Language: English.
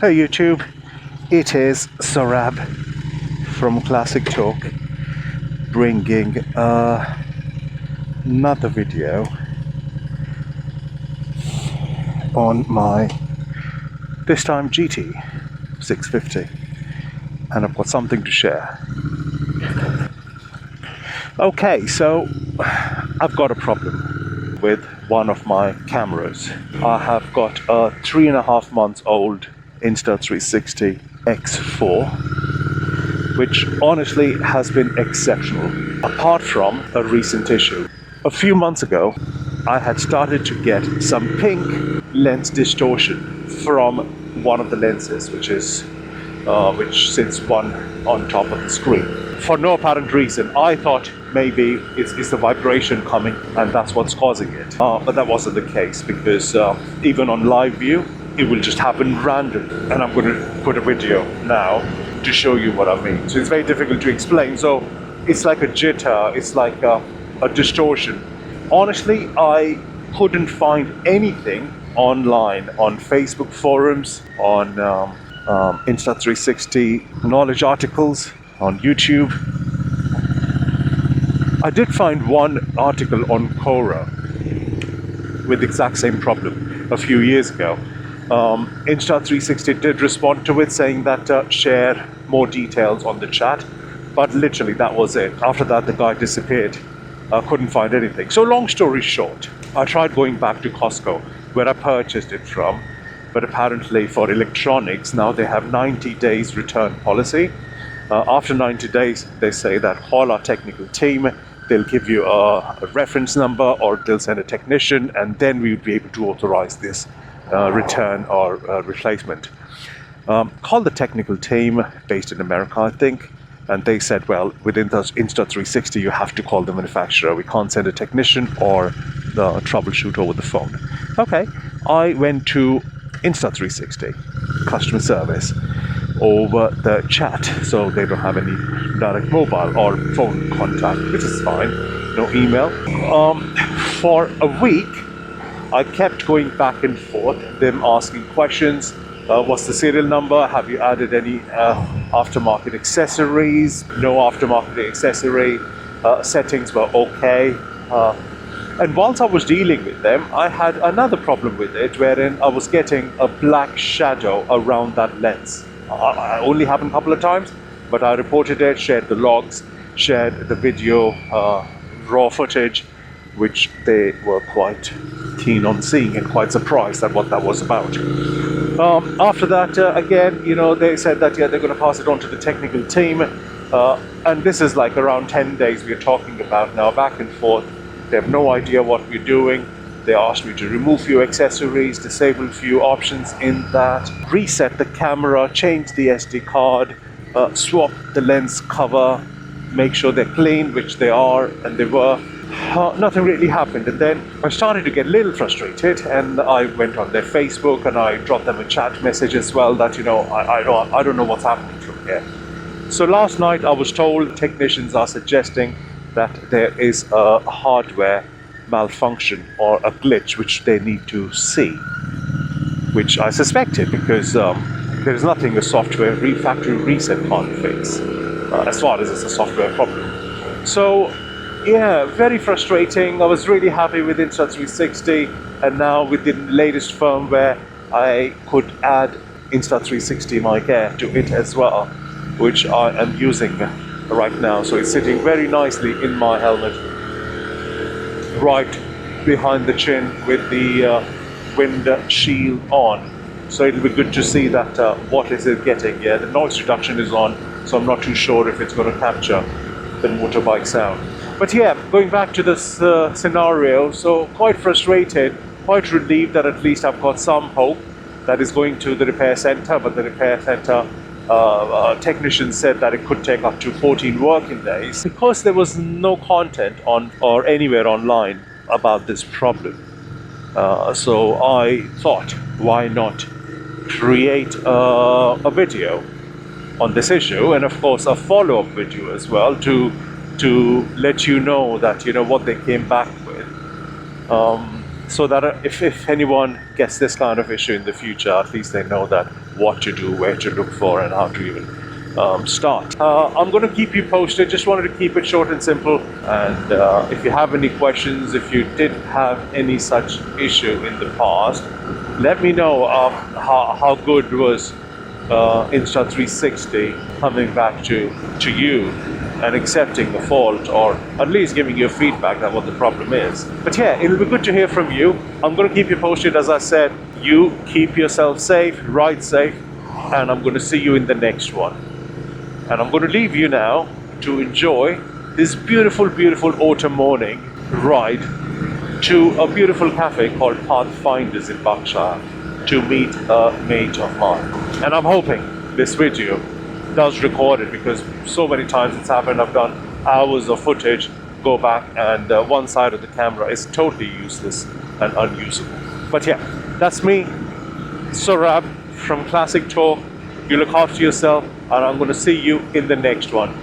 Hey YouTube, it is Sarab from Classic Talk bringing another video on my, this time GT 650, and I've got something to share. Okay, so I've got a problem with one of my cameras. I have got a 3.5 months old Insta360 X4, which honestly has been exceptional, apart from a recent issue. A few months ago, I had started to get some pink lens distortion from one of the lenses, which sits one on top of the screen. For no apparent reason, I thought maybe it's the vibration coming and that's what's causing it. But that wasn't the case, because even on live view, it will just happen random. And I'm going to put a video now to show you what I mean. So it's very difficult to explain. So it's like a jitter, it's like a distortion. Honestly, I couldn't find anything online, on Facebook forums, on Insta360 knowledge articles, on YouTube. I did find one article on Quora with the exact same problem a few years ago. Insta360 did respond to it, saying that share more details on the chat, but literally that was it. After that, the guy disappeared. I couldn't find anything. So long story short, I tried going back to Costco, where I purchased it from, but apparently for electronics, now they have 90 days return policy. After 90 days, they say that call our technical team, they'll give you a reference number, or they'll send a technician, and then we would be able to authorize this return or replacement. Called the technical team based in America, I think, and they said, well, within the Insta360, you have to call the manufacturer. We can't send a technician or the troubleshoot over the phone. Okay, I went to Insta360 customer service over the chat, so they don't have any direct mobile or phone contact, which is fine, no email. For a week, I kept going back and forth, them asking questions. What's the serial number? Have you added any aftermarket accessories? No aftermarket accessory. Settings were okay. And whilst I was dealing with them, I had another problem with it, wherein I was getting a black shadow around that lens. It only happened a couple of times, but I reported it, shared the logs, shared the video, raw footage, which they were quite keen on seeing and quite surprised at what that was about. After that, again, they said that, yeah, they're going to pass it on to the technical team. And this is like around 10 days we're talking about now, back and forth. They have no idea what we're doing. They asked me to remove few accessories, disable few options in that, reset the camera, change the SD card, swap the lens cover, make sure they're clean, which they are, and they were. Nothing really happened, and then I started to get a little frustrated, and I went on their Facebook and I dropped them a chat message as well that, I don't know what's happening from here. So last night I was told technicians are suggesting that there is a hardware malfunction or a glitch which they need to see, which I suspected, because there is nothing a software factory reset can't fix, as far as it's a software problem. So yeah, very frustrating. I was really happy with Insta360, and now with the latest firmware I could add Insta360 Mic Air to it as well, which I am using right now. So it's sitting very nicely in my helmet, right behind the chin with the wind shield on. So it'll be good to see that what is it getting. Yeah, the noise reduction is on, so I'm not too sure if it's going to capture the motorbike sound. But yeah, going back to this scenario, so quite frustrated, quite relieved that at least I've got some hope that is going to the repair center, but the repair center technician said that it could take up to 14 working days, because there was no content on or anywhere online about this problem. So I thought, why not create a video on this issue, and of course a follow-up video as well, to let you know that what they came back with, so that if anyone gets this kind of issue in the future, at least they know that what to do, where to look for, and how to even start. I'm going to keep you posted. Just wanted to keep it short and simple. And if you have any questions, if you did have any such issue in the past, let me know how good was Insta360 coming back to you and accepting the fault, or at least giving you feedback on what the problem is. But yeah, it'll be good to hear from you. I'm going to keep you posted. As I said, you keep yourself safe, ride safe, and I'm going to see you in the next one. And I'm going to leave you now to enjoy this beautiful, beautiful autumn morning ride to a beautiful cafe called Pathfinders in Berkshire to meet a mate of mine. And I'm hoping this video does record it, because so many times it's happened. I've done hours of footage, go back, and one side of the camera is totally useless and unusable. But yeah, that's me, Saurabh from Classic Talk. You look after yourself, and I'm going to see you in the next one.